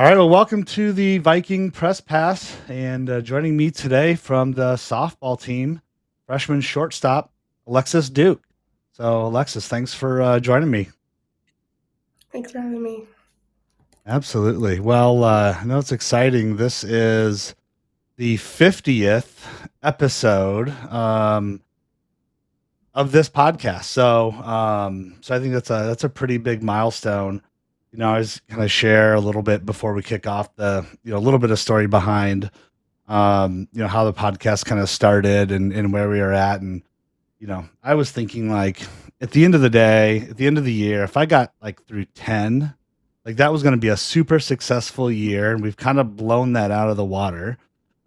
All right. Well, welcome to the Viking Press Pass, and joining me today from the softball team, freshman shortstop Alexis Duke. So, Alexis, thanks for joining me. Thanks for having me. Absolutely. Well, I know it's exciting. This is the 50th episode of this podcast. So I think that's a pretty big milestone. I was kind of share a little bit before we kick off a little bit of story behind how the podcast kind of started and where we are at. And, I was thinking like at the end of the day, at the end of the year, if I got like through 10, like that was going to be a super successful year. And we've kind of blown that out of the water.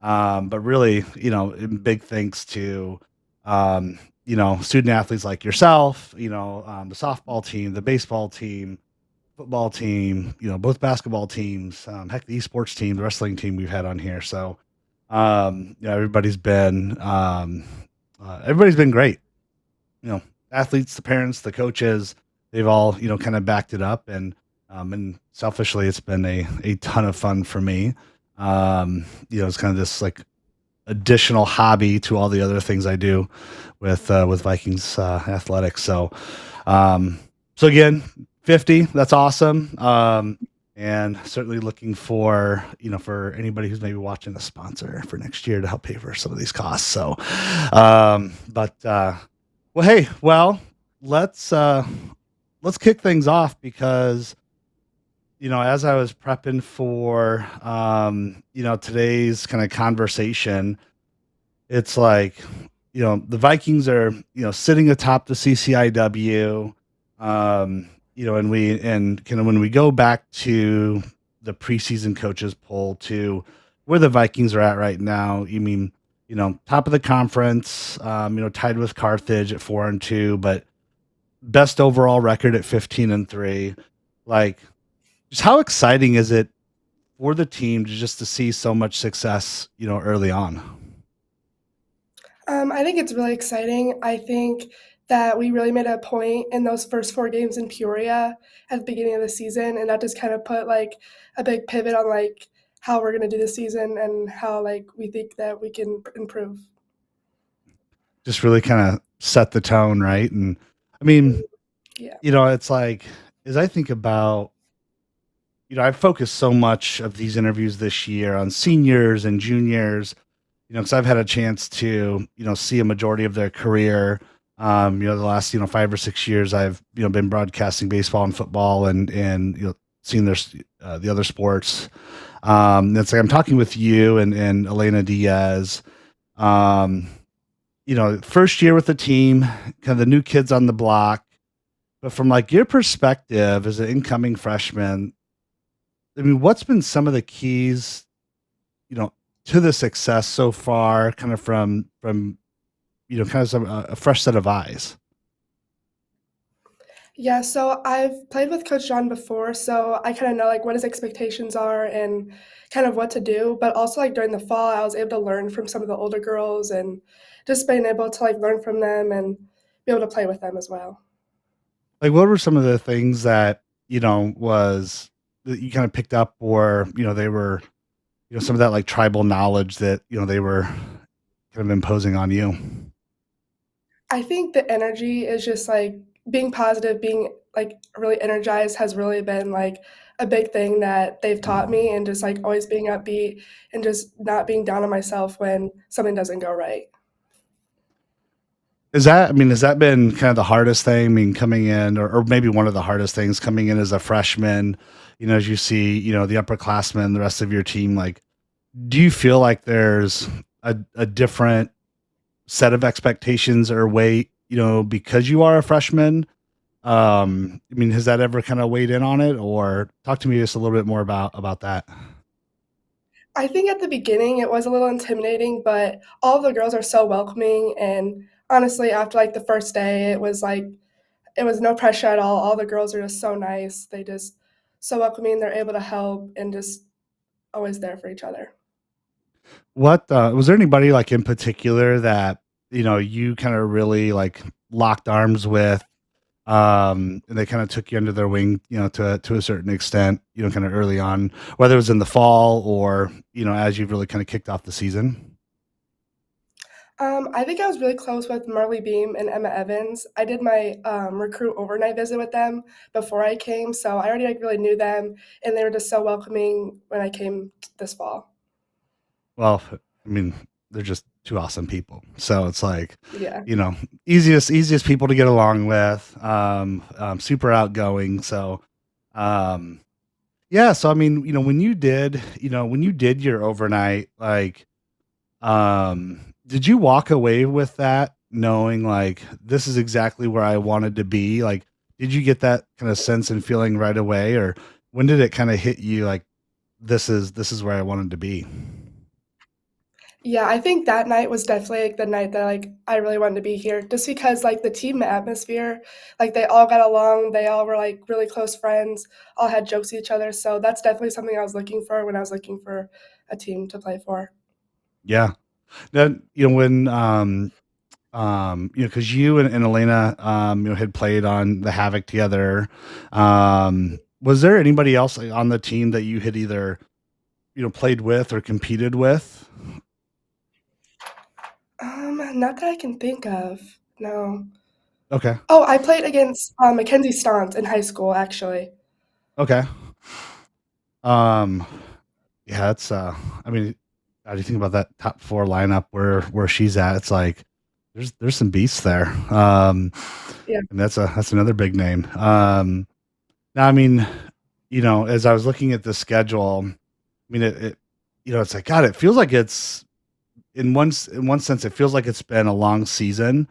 But really, big thanks to, student athletes like yourself, the softball team, the baseball team, football team, both basketball teams, heck, the esports team, the wrestling team we've had on here. So, everybody's been great. Athletes, the parents, the coaches, they've all kind of backed it up, and selfishly, it's been a ton of fun for me. It's kind of this like additional hobby to all the other things I do with Vikings athletics. So again, 50, that's awesome. And certainly looking for anybody who's maybe watching a sponsor for next year to help pay for some of these costs. Well, hey, let's kick things off because as I was prepping for today's kind of conversation, it's like the Vikings are sitting atop the CCIW, and kind of when we go back to the preseason coaches poll to where the Vikings are at right now. You mean top of the conference, tied with Carthage at 4-2, but best overall record at 15-3. Like, just how exciting is it for the team to see so much success, early on? I think it's really exciting. I think that we really made a point in those first four games in Peoria at the beginning of the season, and that just kind of put like a big pivot on like how we're going to do this season and how like we think that we can improve. Just really kind of set the tone, right? And I mean, Yeah. it's like as I think about, I've focused so much of these interviews this year on seniors and juniors, because I've had a chance to, see a majority of their career. The last, 5 or 6 years, I've, been broadcasting baseball and football and seen the other sports. It's like I'm talking with you and Elena Diaz. Um, first year with the team, kind of the new kids on the block. But from like your perspective as an incoming freshman, I mean, what's been some of the keys, you know, to the success so far, kind of from kind of a fresh set of eyes? Yeah, so I've played with Coach John before, so I kind of know like what his expectations are and kind of what to do. But also like during the fall, I was able to learn from some of the older girls and just being able to like learn from them and be able to play with them as well. Like, what were some of the things that was that you kind of picked up, or they were some of that like tribal knowledge that they were kind of imposing on you? I think the energy is just like being positive, being like really energized has really been like a big thing that they've taught me, and just like always being upbeat and just not being down on myself when something doesn't go right. Has that been kind of the hardest thing? I mean, coming in, or maybe one of the hardest things coming in as a freshman, as you see, the upperclassmen, the rest of your team, like, do you feel like there's a different set of expectations or weight, because you are a freshman? I mean, has that ever kind of weighed in on it, or talk to me just a little bit more about that? I think at the beginning it was a little intimidating, but all of the girls are so welcoming. And honestly, after like the first day, it was no pressure at all. All the girls are just so nice. They just so welcoming. They're able to help and just always there for each other. What was there anybody like in particular that you kind of really like locked arms with? And they kind of took you under their wing, to a certain extent, kind of early on, whether it was in the fall or, as you've really kind of kicked off the season? I think I was really close with Marley Beam and Emma Evans. I did my recruit overnight visit with them before I came, so I already like really knew them, and they were just so welcoming when I came this fall. Well, I mean, they're just two awesome people. So it's like, Yeah. you know, easiest people to get along with, super outgoing. So, um, yeah. So, I mean, when you did your overnight, like, did you walk away with that knowing like this is exactly where I wanted to be? Like, did you get that kind of sense and feeling right away, or when did it kind of hit you like this is where I wanted to be? Yeah, I think that night was definitely like the night that like I really wanted to be here just because like the team atmosphere, like they all got along, they all were like really close friends, all had jokes with each other. So that's definitely something I was looking for when I was looking for a team to play for. Yeah. Then, when because you and Elena, had played on the Havoc together. Was there anybody else like, on the team that you had either played with or competed with? Not that I can think of. No. Okay, Oh, I played against Mackenzie Staunt in high school, actually. okay. Um, yeah, it's I mean, how do you think about that top four lineup where she's at? It's like there's some beasts there. Yeah. And that's another big name. Now, I mean, as I was looking at the schedule, I mean, it's like God. It feels like it's in one sense, it feels like it's been a long season,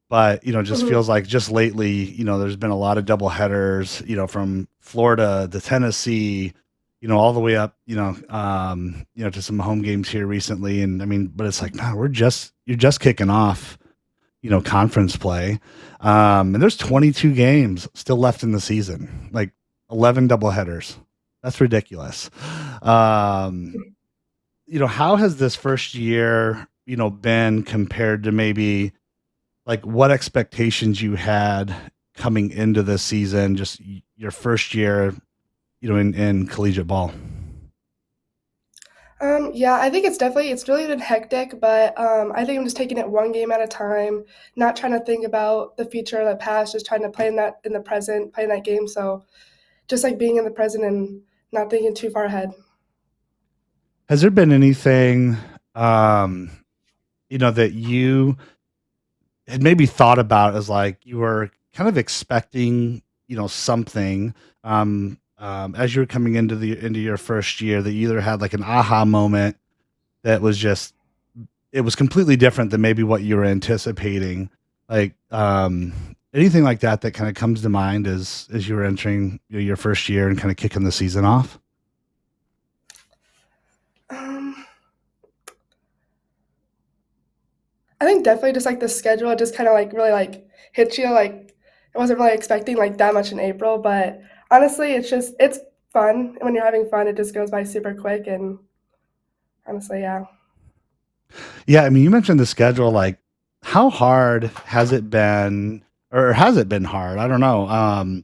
but just Mhm. feels like just lately, there's been a lot of double headers, from Florida to Tennessee, all the way up, to some home games here recently. And I mean, but it's like, man, you're just kicking off, conference play. And there's 22 games still left in the season, like 11 double headers. That's ridiculous. Um, how has this first year, been compared to maybe like what expectations you had coming into this season, just your first year, in collegiate ball? Yeah, I think it's really been hectic, but I think I'm just taking it one game at a time, not trying to think about the future or the past, just trying to play in the present, play in that game. So just like being in the present and not thinking too far ahead. Has there been anything, that you had maybe thought about as like you were kind of expecting, something, as you were coming into your first year that you either had like an aha moment that was just it was completely different than maybe what you were anticipating. Like, anything like that that kind of comes to mind as you were entering your first year and kind of kicking the season off? Um, I think definitely just like the schedule just kind of like really like hits you. Like I wasn't really expecting like that much in April, but honestly, it's fun. When you're having fun, it just goes by super quick. And honestly, yeah. Yeah, I mean, you mentioned the schedule. Like, how hard has it been, or has it been hard? I don't know.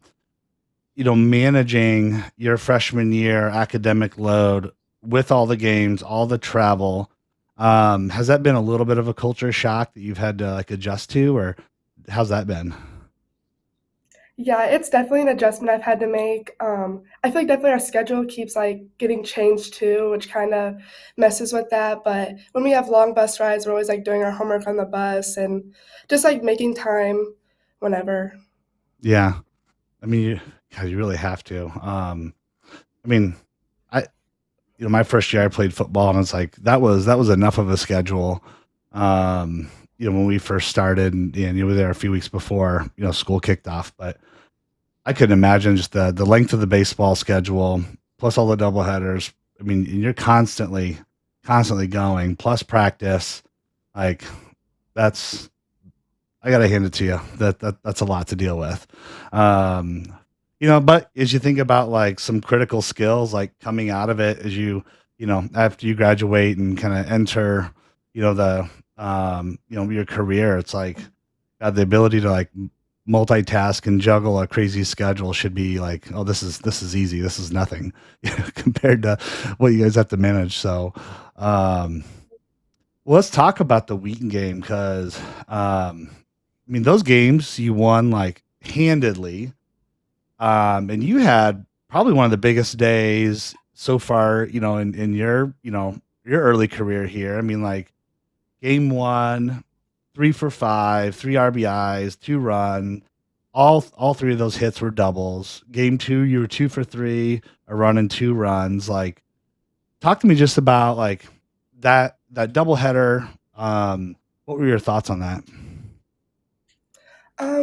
Managing your freshman year academic load with all the games, all the travel. Has that been a little bit of a culture shock that you've had to like adjust to, or how's that been? Yeah, it's definitely an adjustment I've had to make. I feel like definitely our schedule keeps like getting changed too, which kind of messes with that. But when we have long bus rides, we're always like doing our homework on the bus and just like making time whenever. Yeah, I mean, God, you really have to. I mean, I my first year I played football, and it's like that was enough of a schedule. When we first started, and you were there a few weeks before school kicked off, but I couldn't imagine just the length of the baseball schedule plus all the double headers. I mean, and you're constantly going plus practice. Like that's I gotta hand it to you. That's a lot to deal with. Um, but as you think about like some critical skills, like coming out of it, as after you graduate and kind of enter, your career, it's like got the ability to like multitask and juggle a crazy schedule should be like, oh, this is easy. This is nothing compared to what you guys have to manage. So, um, well, let's talk about the Wheaton game because, I mean, those games you won like handedly, and you had probably one of the biggest days so far, in your, your early career here. I mean, like game one, 3 for 5, 3 RBIs, 2 run. All three of those hits were doubles. Game two, you were 2 for 3, a run and 2 runs. Like, talk to me just about like that doubleheader. What were your thoughts on that?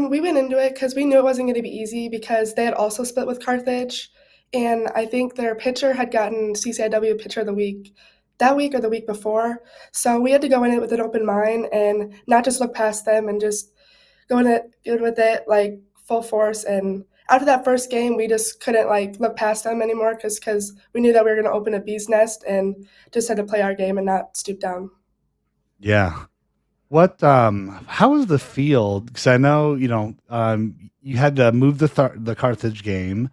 We went into it because we knew it wasn't going to be easy because they had also split with Carthage, and I think their pitcher had gotten CCIW Pitcher of the Week that week or the week before. So we had to go in it with an open mind and not just look past them and just go in with it like full force. And after that first game, we just couldn't like look past them anymore because we knew that we were going to open a bee's nest and just had to play our game and not stoop down. Yeah. How was the field? Because I know, you had to move the Carthage game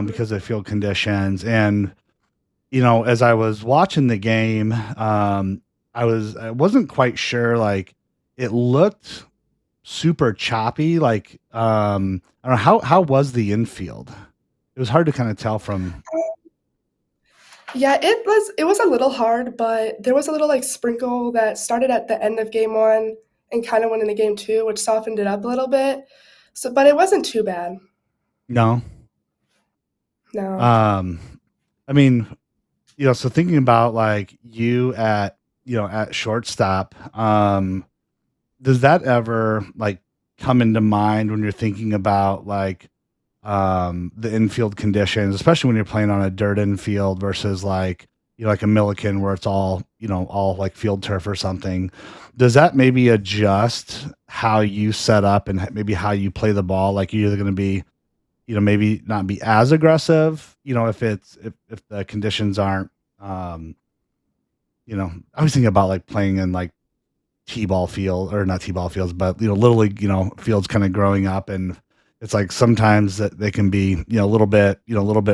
because of field conditions. And, as I was watching the game, I wasn't quite sure, like, it looked super choppy. Like, I don't know, how was the infield? It was hard to kind of tell from. Yeah, it was a little hard, but there was a little like sprinkle that started at the end of game one and kind of went into game two, which softened it up a little bit. So, but it wasn't too bad. No. No. Um, I mean, so thinking about like you at shortstop, does that ever like come into mind when you're thinking about like the infield conditions, especially when you're playing on a dirt infield versus like like a Milliken where it's all like field turf or something? Does that maybe adjust how you set up and maybe how you play the ball? Like you're either going to be maybe not be as aggressive, if the conditions aren't, um, I was thinking about like playing in like T-ball field or not T-ball fields, but little league, fields kind of growing up, and it's like sometimes that they can be, a little bit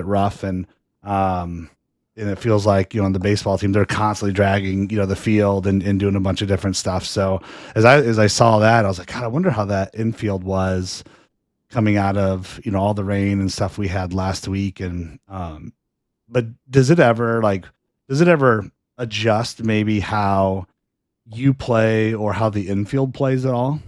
rough, um, and it feels like, on the baseball team, they're constantly dragging, the field and doing a bunch of different stuff. So as I saw that, I was like, God, I wonder how that infield was coming out of all the rain and stuff we had last week. And but does it ever adjust maybe how you play or how the infield plays at all?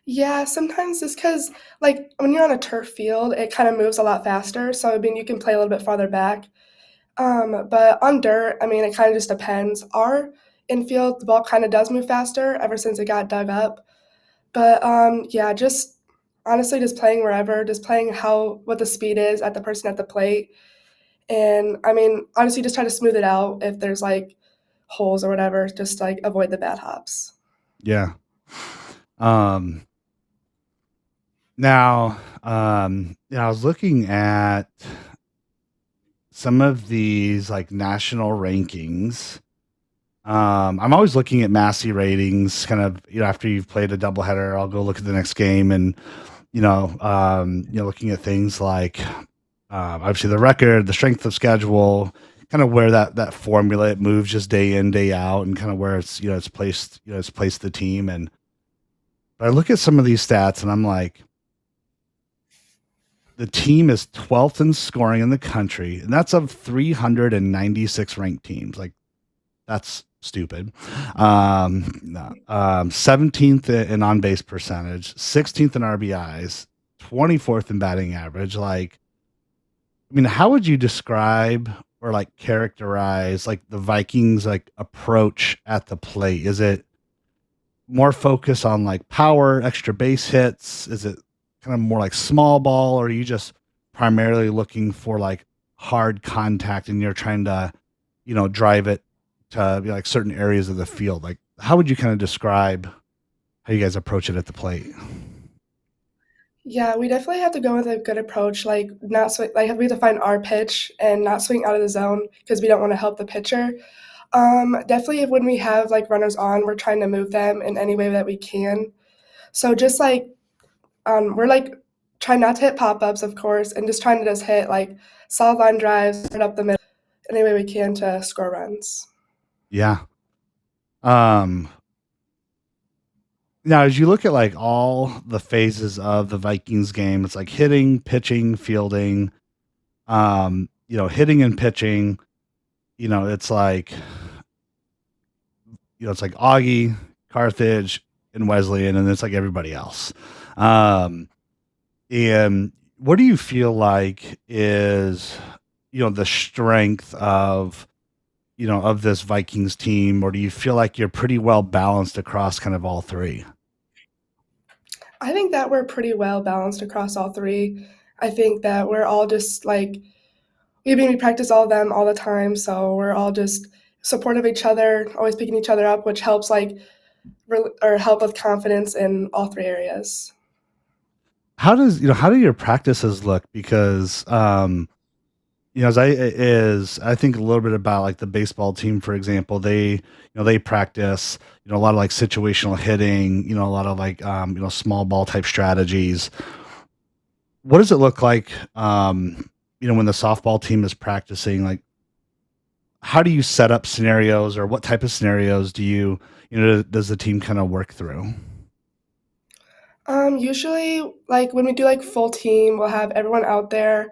Yeah, sometimes just because like when you're on a turf field, it kind of moves a lot faster. So I mean, you can play a little bit farther back. But on dirt, I mean, it kind of just depends. Our infield, the ball kind of does move faster ever since it got dug up. But yeah, just honestly, just playing wherever, just playing how what the speed is at the person at the plate, and I mean, honestly, just try to smooth it out if there's like holes or whatever. Just like avoid the bad hops. Yeah. Um, Now, I was looking at some of these like national rankings. I'm always looking at Massey ratings, kind of, after you've played a doubleheader, I'll go look at the next game and, looking at things like, obviously the record, the strength of schedule, kind of where that formula it moves just day in, day out, and kind of where it's placed the team. And but I look at some of these stats and I'm like, the team is 12th in scoring in the country, and that's of 396 ranked teams. Like, that's stupid. No, 17th in on base percentage, 16th in RBIs, 24th in batting average. Like, I mean, how would you describe or like characterize like the Vikings like approach at the plate? Is it more focus on like power, extra base hits? Is it kind of more like small ball, or are you just primarily looking for like hard contact and you're trying to, drive it to be like certain areas of the field? Like, how would you kind of describe how you guys approach it at the plate? Yeah, we definitely have to go with a good approach, like not swing, like we have to find our pitch and not swing out of the zone because we don't want to help the pitcher. Definitely when we have like runners on, we're trying to move them in any way that we can. So just like We're like trying not to hit pop ups, of course, and just trying to just hit like solid line drives, put up the middle, any way we can to score runs. Yeah. Um, Now, as you look at like all the phases of the Vikings game, it's like hitting, pitching, fielding, hitting and pitching, it's like, it's like Augie, Carthage, and Wesleyan, and it's like everybody else. Um, and what do you feel like is, the strength of this Vikings team, or do you feel like you're pretty well balanced across kind of all three? I think that we're pretty well balanced across all three. I think that we're all just like, we practice all of them all the time, so we're all just supportive of each other, always picking each other up, which helps like or help with confidence in all three areas. How do your practices look? Because as I think a little bit about like the baseball team, for example, they practice, a lot of like situational hitting, a lot of like small ball type strategies. What does it look like when the softball team is practicing? Like, how do you set up scenarios, or what type of scenarios does the team kind of work through? Usually, like when we do like full team, we'll have everyone out there.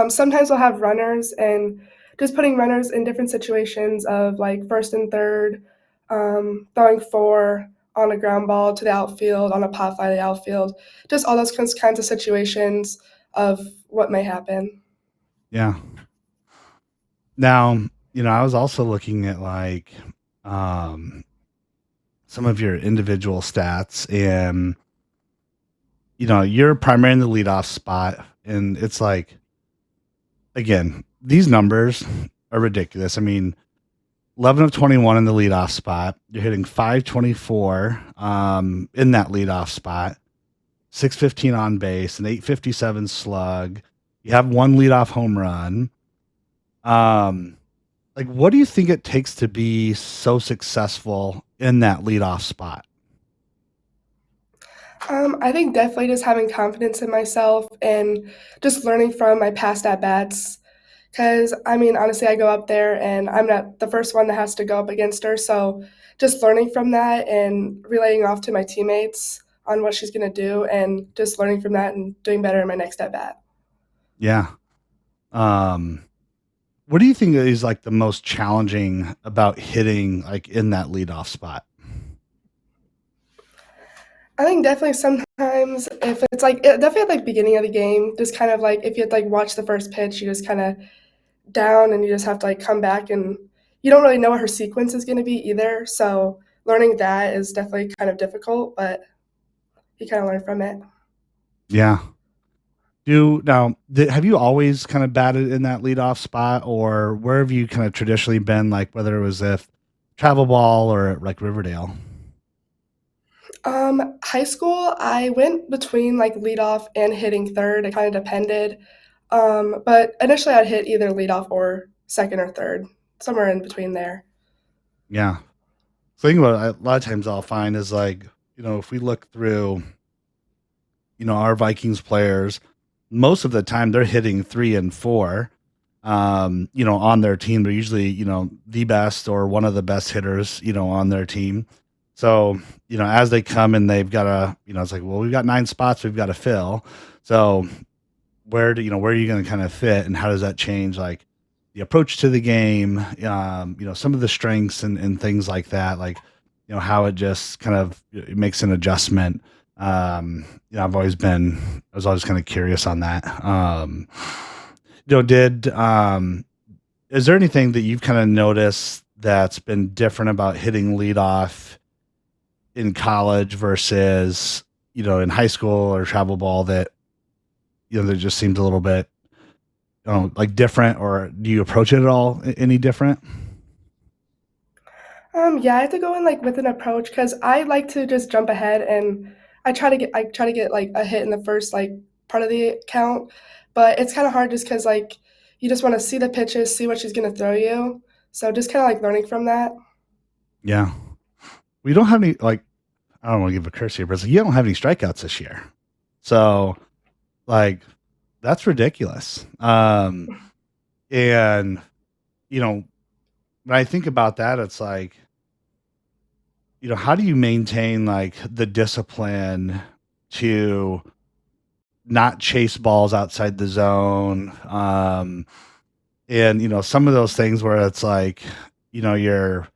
Sometimes we'll have runners and just putting runners in different situations of like first and third, throwing four on a ground ball to the outfield, on a pop fly to the outfield, just all those kinds of situations of what may happen. Yeah. Now, I was also looking at like um some of your individual stats, and you're primarily in the leadoff spot, and it's like, again, these numbers are ridiculous. I mean, 11 of 21 in the leadoff spot. You're hitting 524 in that leadoff spot, 615 on base, an 857 slug. You have one leadoff home run. Um, like, what do you think it takes to be so successful in that leadoff spot? I think definitely just having confidence in myself and just learning from my past at bats. Because, I mean, honestly, I go up there and I'm not the first one that has to go up against her. So just learning from that and relaying off to my teammates on what she's going to do and just learning from that and doing better in my next at bat. Yeah. Um, what do you think is like the most challenging about hitting like in that leadoff spot? I think definitely sometimes if it's like, definitely at like beginning of the game, just kind of like if you had to like watch the first pitch, you just kind of down and you just have to like come back and you don't really know what her sequence is going to be either. So learning that is definitely kind of difficult, but you kind of learn from it. Yeah. Have you always kind of batted in that leadoff spot, or where have you kind of traditionally been, like whether it was if travel ball or like Riverdale? High school, I went between like leadoff and hitting third. It kind of depended. But initially, I'd hit either leadoff or second or third, somewhere in between there. Yeah. So, think about it, a lot of times I'll find is like, if we look through, our Vikings players, most of the time they're hitting three and four, on their team. They're usually, the best or one of the best hitters, on their team. So, as they come and they've got to, it's like, well, we've got 9 spots we've got to fill. So, where are you going to kind of fit, and how does that change like the approach to the game? Some of the strengths and things like that, like, how it just kind of it makes an adjustment. I was always kind of curious on that. Did is there anything that you've kind of noticed that's been different about hitting leadoff in college versus, in high school or travel ball, that, that just seems a little bit, like different, or do you approach it at all any different? Yeah, I have to go in like with an approach because I like to just jump ahead and I try to get like a hit in the first like part of the count, but it's kind of hard just because like you just want to see the pitches, see what she's gonna throw you. So just kind of like learning from that. Yeah. We don't have any, like, I don't want to give a curse here, but it's like, you don't have any strikeouts this year. So like that's ridiculous. And you know, when I think about that, it's like, how do you maintain like the discipline to not chase balls outside the zone? And some of those things where it's like, you're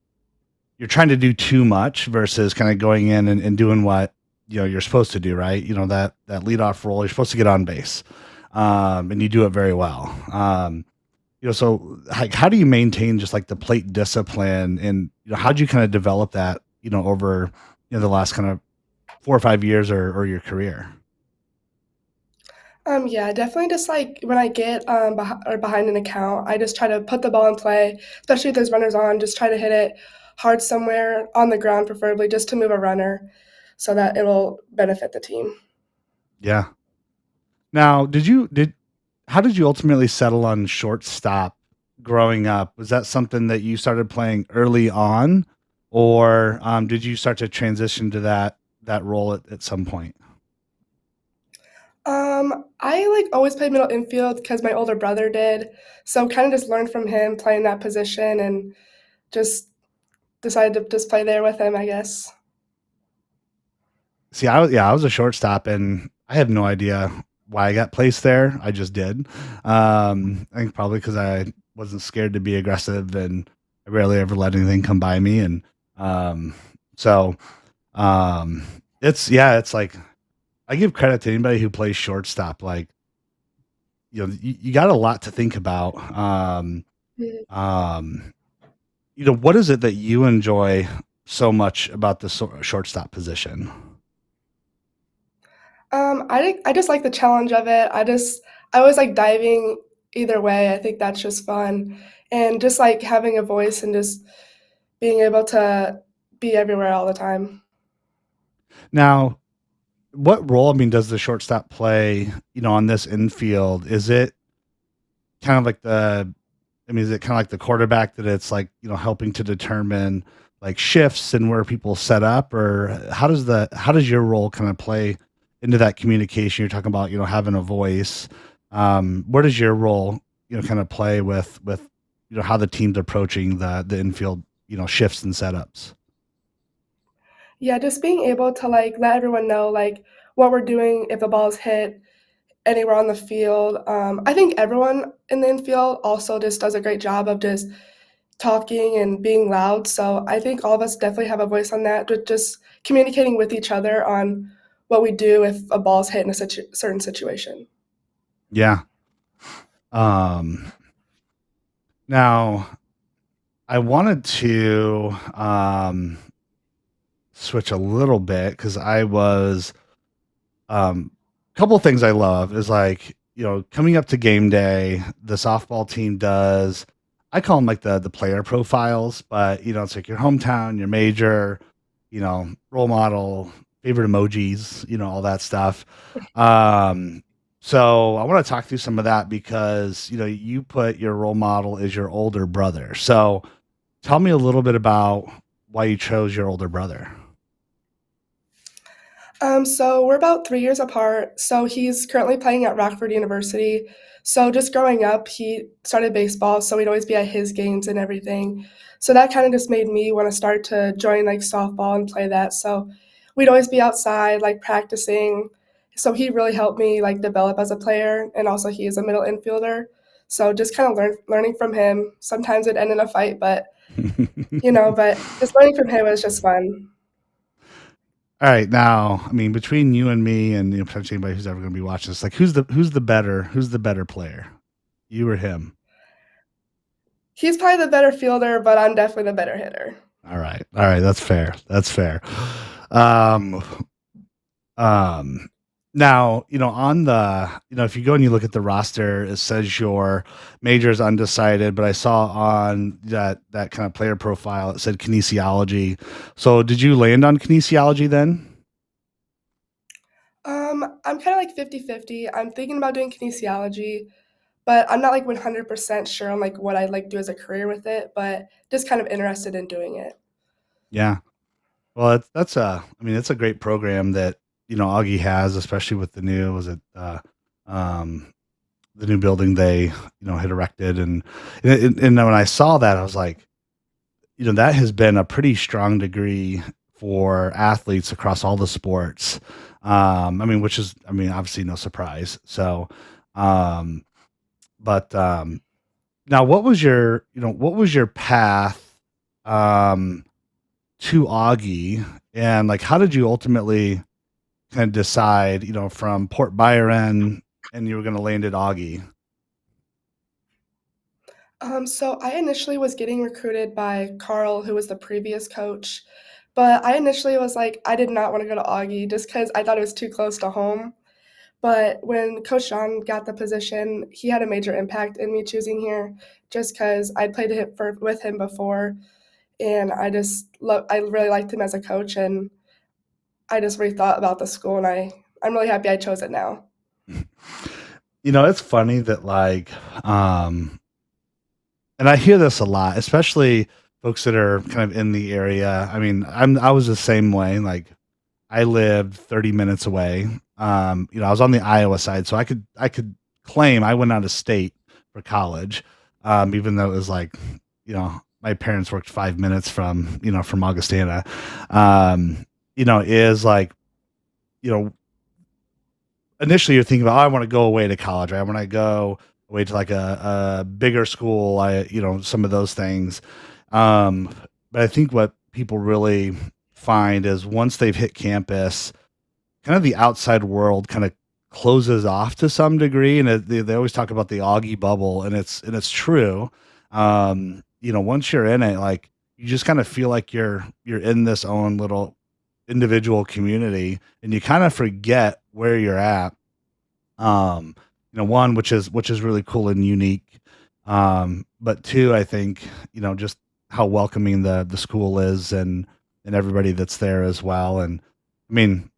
trying to do too much versus kind of going in and doing what you're supposed to do, right? That leadoff role, you're supposed to get on base, and you do it very well. So like, how do you maintain just like the plate discipline, and how do you kind of develop that, over the last kind of 4 or 5 years or your career? Yeah, definitely just like when I get behind an account, I just try to put the ball in play, especially if there's runners on, just try to hit it hard somewhere on the ground, preferably just to move a runner so that it will benefit the team. Yeah. Now, how did you ultimately settle on shortstop growing up? Was that something that you started playing early on, or did you start to transition to that role at some point? I like always played middle infield because my older brother did, so kind of just learned from him playing that position and just decided to just play there with him, I guess. See, I was a shortstop, and I have no idea why I got placed there. I just did. I think probably because I wasn't scared to be aggressive, and I rarely ever let anything come by me. And um, so um, it's like I give credit to anybody who plays shortstop. Like, you got a lot to think about. Mhm. Um, what is it that you enjoy so much about the shortstop position? I just like the challenge of it. I always like diving either way. I think that's just fun, and just like having a voice and just being able to be everywhere all the time. Now, what role, I mean, does the shortstop play, on this infield? Is it kind of like is it kind of like the quarterback that it's like, helping to determine like shifts and where people set up, or how does your role kind of play into that communication? You're talking about, having a voice. Where does your role, kind of play with, how the team's approaching the infield, shifts and setups? Yeah, just being able to like let everyone know like what we're doing if the ball is hit anywhere on the field. I think everyone in the infield also just does a great job of just talking and being loud. So I think all of us definitely have a voice on that, but just communicating with each other on what we do if a ball is hit in a certain situation. Yeah. Um, Now I wanted to switch a little bit because I was couple of things I love is like, coming up to game day, the softball team does, I call them like the player profiles, but it's like your hometown, your major, role model, favorite emojis, all that stuff. Um, so I want to talk through some of that because, you put your role model as your older brother. So tell me a little bit about why you chose your older brother. So we're about 3 years apart. So he's currently playing at Rockford University. So just growing up, he started baseball, so we'd always be at his games and everything. So that kind of just made me want to start to join like softball and play that. So we'd always be outside like practicing. So he really helped me like develop as a player, and also he is a middle infielder. So just kind of learning from him. Sometimes it ended in a fight, but but just learning from him was just fun. All right, now, I mean, between you and me, and potentially anybody who's ever going to be watching this, like, who's the better player, you or him? He's probably the better fielder, but I'm definitely the better hitter. All right, that's fair. That's fair. Um, um, Now, on the, if you go and you look at the roster, it says your major is undecided, but I saw on that kind of player profile it said kinesiology. So, did you land on kinesiology then? I'm kind of like 50-50. I'm thinking about doing kinesiology, but I'm not like 100% sure on like what I'd like do as a career with it, but just kind of interested in doing it. Yeah. Well, I mean, it's a great program that Augie has, especially with the new, was it, um, the new building they, had erected. And when I saw that, I was like, that has been a pretty strong degree for athletes across all the sports. Which is, obviously no surprise. So, um, but, now what was your path, um, to Augie, and like, how did you ultimately kind of decide, from Port Byron and you were going to land at Augie? So I initially was getting recruited by Carl, who was the previous coach, but I initially was like, I did not want to go to Augie just because I thought it was too close to home. But when Coach John got the position, he had a major impact in me choosing here, just because I played with him before, and I really liked him as a coach, and I just rethought about the school, and I'm really happy I chose it now. It's funny that like, um, and I hear this a lot, especially folks that are kind of in the area. I was the same way. Like, I lived 30 minutes away. I was on the Iowa side, so I could claim I went out of state for college, even though it was like, my parents worked 5 minutes from Augustana. Is like, you know, initially you're thinking about, oh, I want to go away to college, right? I want to go away to like a bigger school. Some of those things. Um, but I think what people really find is once they've hit campus, kind of the outside world kind of closes off to some degree. And they always talk about the Augie bubble, and it's true. Once you're in it, like, you just kind of feel like you're in this own little individual community, and you kind of forget where you're at. One, which is really cool and unique. But two, I think, just how welcoming the school is, and everybody that's there as well. And I mean,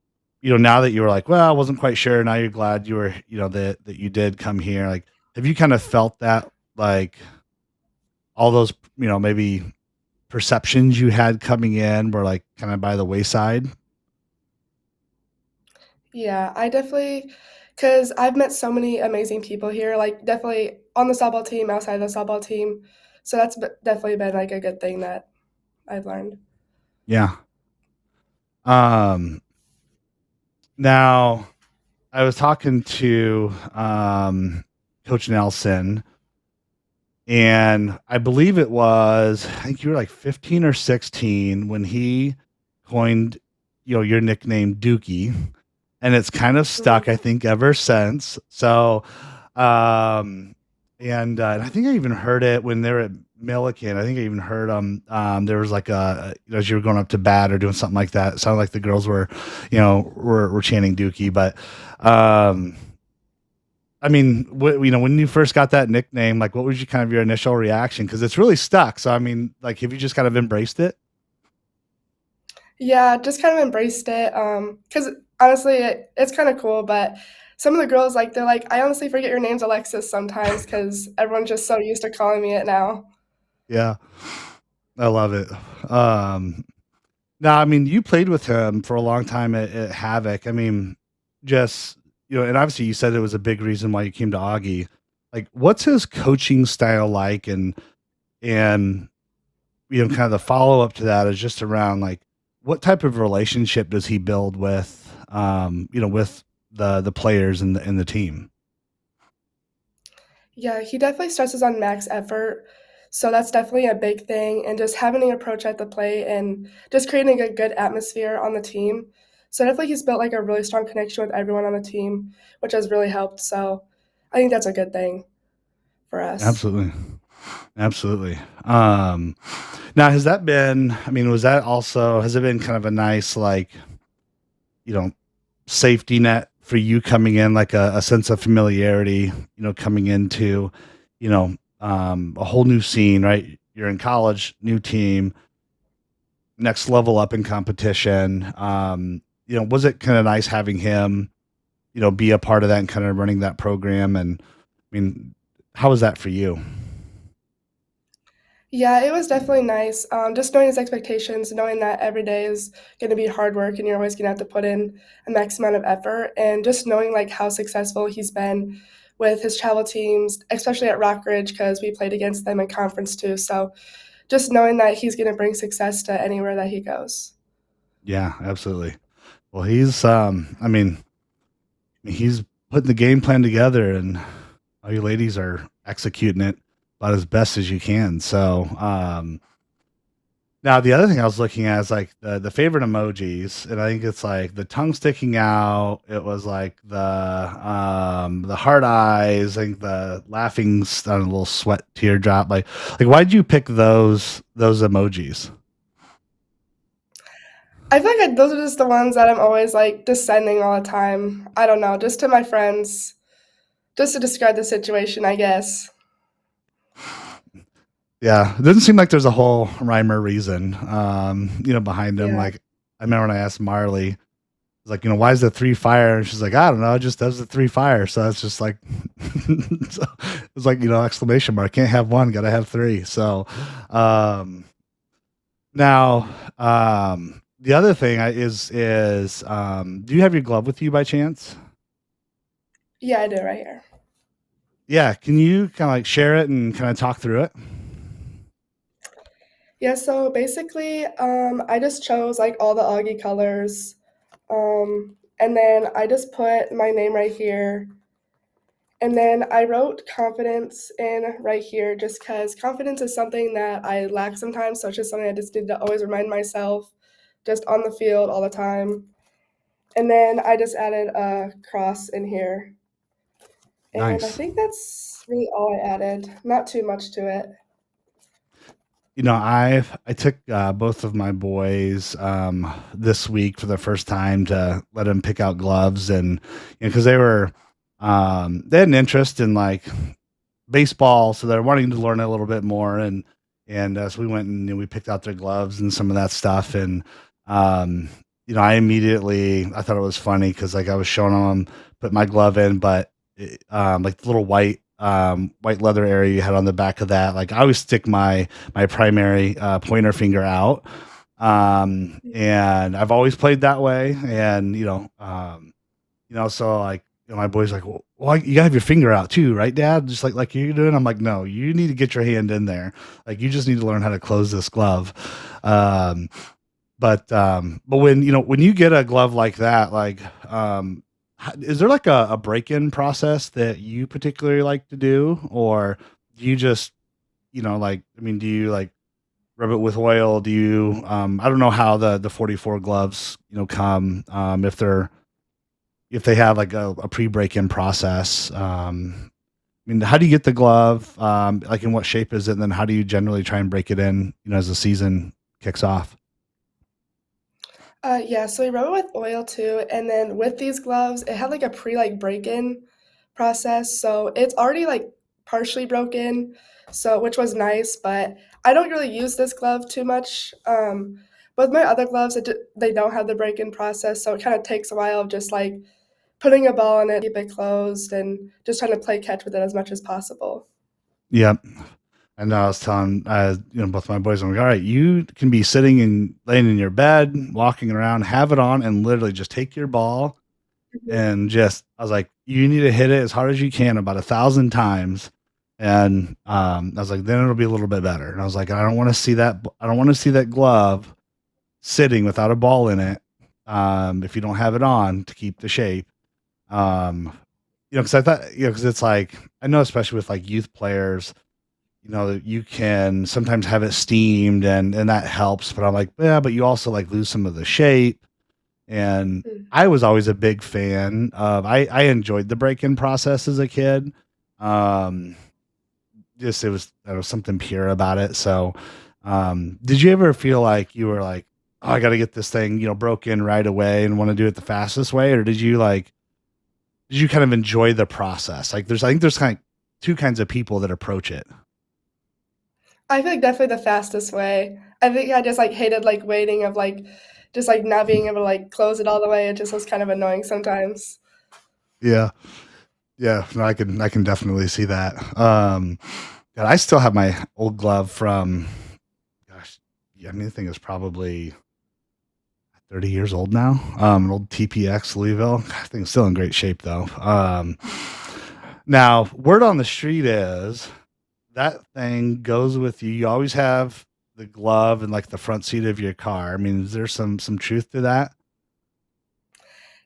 now that you were like, well, I wasn't quite sure, now you're glad you were, that you did come here. Like, have you kind of felt that, like, all those, maybe perceptions you had coming in were like kind of by the wayside? Yeah, I definitely, because I've met so many amazing people here, like definitely on the softball team, outside the softball team. So definitely been like a good thing that I've learned. Yeah. Um, Now I was talking to, Coach Nelson, and I believe I think you were like 15 or 16 when he coined, your nickname Dookie, and it's kind of stuck, I Mhm. think, ever since. So, um, and I think I even heard it when they were at Milliken. I think I even heard there was like as you were going up to bat or doing something like that. It sounded like the girls were chanting Dookie, but um, when you first got that nickname, like, what was your initial reaction? Because it's really stuck. So, like, have you just kind of embraced it? Yeah, just kind of embraced it. Because honestly, it's kind of cool. But some of the girls, like, they're like, I honestly forget your name's Alexis sometimes because everyone's just so used to calling me it now. Yeah, I love it. Um, Now, you played with him for a long time at Havoc. Just, and obviously you said it was a big reason why you came to Augie. Like, what's his coaching style like? And, kind of the follow up to that is just around like, what type of relationship does he build with the players and the team? Yeah, he definitely stresses on max effort. So that's definitely a big thing. And just having an approach at the plate and just creating a good atmosphere on the team. So definitely he's built like a really strong connection with everyone on the team, which has really helped. So I think that's a good thing for us. Absolutely. Absolutely. Now has that been, was that also, has it been kind of a nice, like, you know, safety net for you coming in, like a sense of familiarity, coming into, a whole new scene, right? You're in college, new team, next level up in competition. Was it kind of nice having him, be a part of that and kind of running that program? And I mean, how was that for you? Yeah, it was definitely nice. Just knowing his expectations, knowing that every day is going to be hard work and you're always going to have to put in a max amount of effort, and just knowing like how successful he's been with his travel teams, especially at Rockridge because we played against them in conference too. So just knowing that he's going to bring success to anywhere that he goes. Yeah, absolutely. Well, he's putting the game plan together, and all you ladies are executing it about as best as you can. So, now the other thing I was looking at is like the favorite emojis, and I think it's like the tongue sticking out. It was like the heart eyes, I think the laughing, a little sweat teardrop. Like why'd you pick those emojis? I feel like those are just the ones that I'm always like just sending all the time. I don't know, just to my friends, just to describe the situation, I guess. Yeah, it doesn't seem like there's a whole rhyme or reason, behind them. Yeah. Like I remember when I asked Marley, I was like, why is the three fire? And she's like, I don't know, it just does the three fire. So it's just like, so it's like exclamation mark. Can't have one, gotta have three. So, um, now, the other thing is, do you have your glove with you by chance? Yeah, I do right here. Yeah, can you kind of like share it and kind of talk through it? Yeah, so basically, I just chose like all the Augie colors. And then I just put my name right here. And then I wrote confidence in right here just because confidence is something that I lack sometimes. So it's just something I just need to always remind myself just on the field all the time. And then I just added a cross in here. And I Nice. think that's really all I added. Not too much to it. I took both of my boys this week for the first time to let them pick out gloves, and because they had an interest in like baseball, so they're wanting to learn a little bit more, and so we went and we picked out their gloves and some of that stuff, and um, I thought it was funny because like I was showing them put my glove in, but like the little white leather area you had on the back of that, like I always stick my primary pointer finger out, and I've always played that way, and so like my boy's like, well, you gotta have your finger out too, right, Dad? Just like you're doing. I'm like, no, you need to get your hand in there. Like you just need to learn how to close this glove. Um, but when you get a glove like that, like is there like a break-in process that you particularly like to do, or do you just like do you like rub it with oil? Do you I don't know how the 44 gloves come if they have like a pre-break-in process. How do you get the glove? Like, in what shape is it? And then how do you generally try and break it in, as the season kicks off? Yeah, so we rub it with oil too, and then with these gloves, it had like a pre like break-in process, so it's already like partially broken, so which was nice, but I don't really use this glove too much. But my other gloves, they don't have the break-in process, so it kind of takes a while of just like putting a ball in it, keep it closed, and just trying to play catch with it as much as possible. Yep. And I was telling, both my boys, I'm like, all right, you can be sitting and laying in your bed, walking around, have it on, and literally just take your ball Mhm. and I was like, you need to hit it as hard as you can about 1,000 times. And I was like, then it'll be a little bit better. And I was like, I don't want to see that. I don't want to see that glove sitting without a ball in it. If you don't have it on to keep the shape. Because I thought, because it's like, I know, especially with like youth players, that you can sometimes have it steamed and that helps. But I'm like, yeah, but you also like lose some of the shape. And Mm. I was always a big fan of, I enjoyed the break-in process as a kid. Um, just, it was, there was something pure about it. So, did you ever feel like you were like, oh, I got to get this thing, broken right away and want to do it the fastest way? Or did you kind of enjoy the process? Like I think there's kind of two kinds of people that approach it. I feel like definitely the fastest way. I think I just like hated like waiting of like just like not being able to like close it all the way. It just was kind of annoying sometimes. Yeah. Yeah. No, I can definitely see that. God, I still have my old glove from, gosh, yeah, I mean, the thing is probably 30 years old now. An old TPX Louisville. I think it's still in great shape though. Now, word on the street is that thing goes with you. You always have the glove in like the front seat of your car. I mean, is there some truth to that?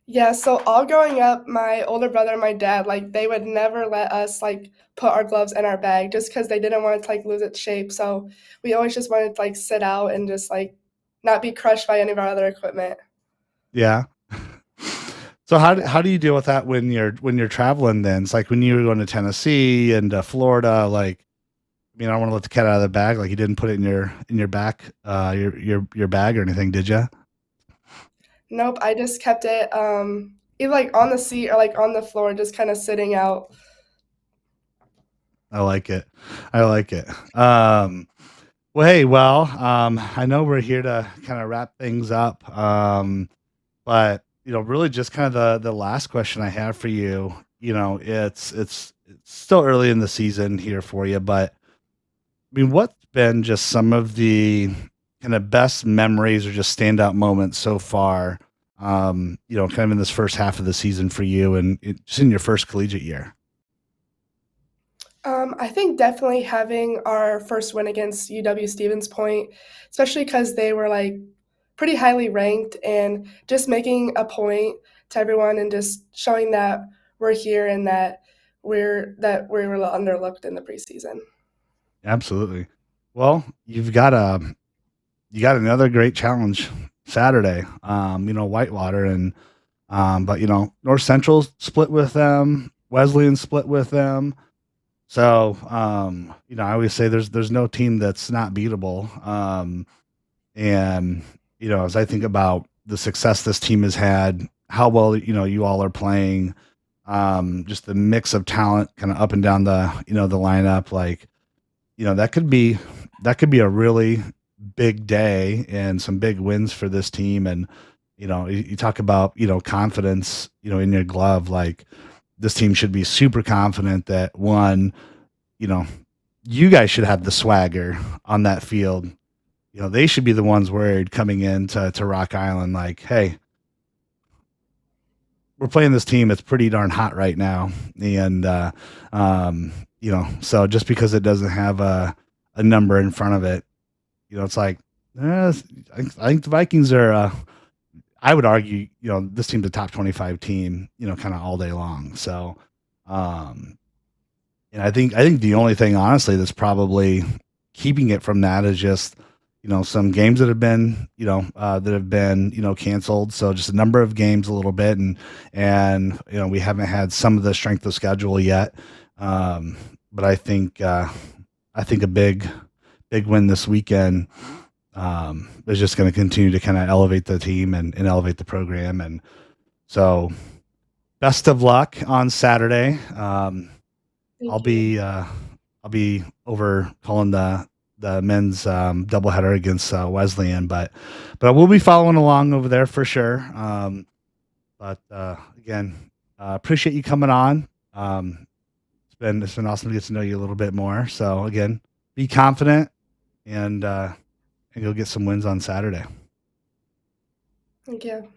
Yeah, so all growing up, my older brother and my dad, like, they would never let us, like, put our gloves in our bag just because they didn't want it to, like, lose its shape, so we always just wanted to, like, sit out and just, like, not be crushed by any of our other equipment. Yeah. So how do, Yeah. how do you deal with that when you're traveling then? It's like when you were going to Tennessee and Florida, like I mean, I don't want to let the cat out of the bag. Like you didn't put it in your back, your bag or anything, did you? Nope, I just kept it, either, like, on the seat or, like, on the floor just kinda sitting out. I like it. I like it. I know we're here to kind of wrap things up. But really just kind of the last question I have for you, it's still early in the season here for you, but I mean, what's been just some of the kind of best memories or just standout moments so far, kind of in this first half of the season for you and just in your first collegiate year? I think definitely having our first win against UW Stevens Point, especially because they were like pretty highly ranked, and just making a point to everyone and just showing that we're here and that we were underlooked in the preseason. Absolutely. Well, you got another great challenge Saturday. Whitewater and but North Central split with them, Wesleyan split with them. So I always say there's no team that's not beatable. And as I think about the success this team has had, how well you all are playing, just the mix of talent kind of up and down the lineup, like that could be a really big day and some big wins for this team. And you talk about confidence, in your glove, like this team should be super confident that one, you know, you guys should have the swagger on that field. They should be the ones worried coming into Rock Island, like, hey, we're playing this team that's pretty darn hot right now. And so just because it doesn't have a number in front of it, it's like I think the Vikings are I would argue, this team's a top 25 team, kind of all day long. So um and I think the only thing honestly that's probably keeping it from that is just some games that have been canceled. So just a number of games a little bit, and we haven't had some of the strength of schedule yet. Um, but I think a big win this weekend is just going to continue to kind of elevate the team and elevate the program. And so best of luck on Saturday. I'll Thank you. be I'll be over calling the men's doubleheader against Wesleyan, but we'll be following along over there for sure. But again, appreciate you coming on. It's been awesome to get to know you a little bit more. So again, be confident and go get some wins on Saturday. Thank you.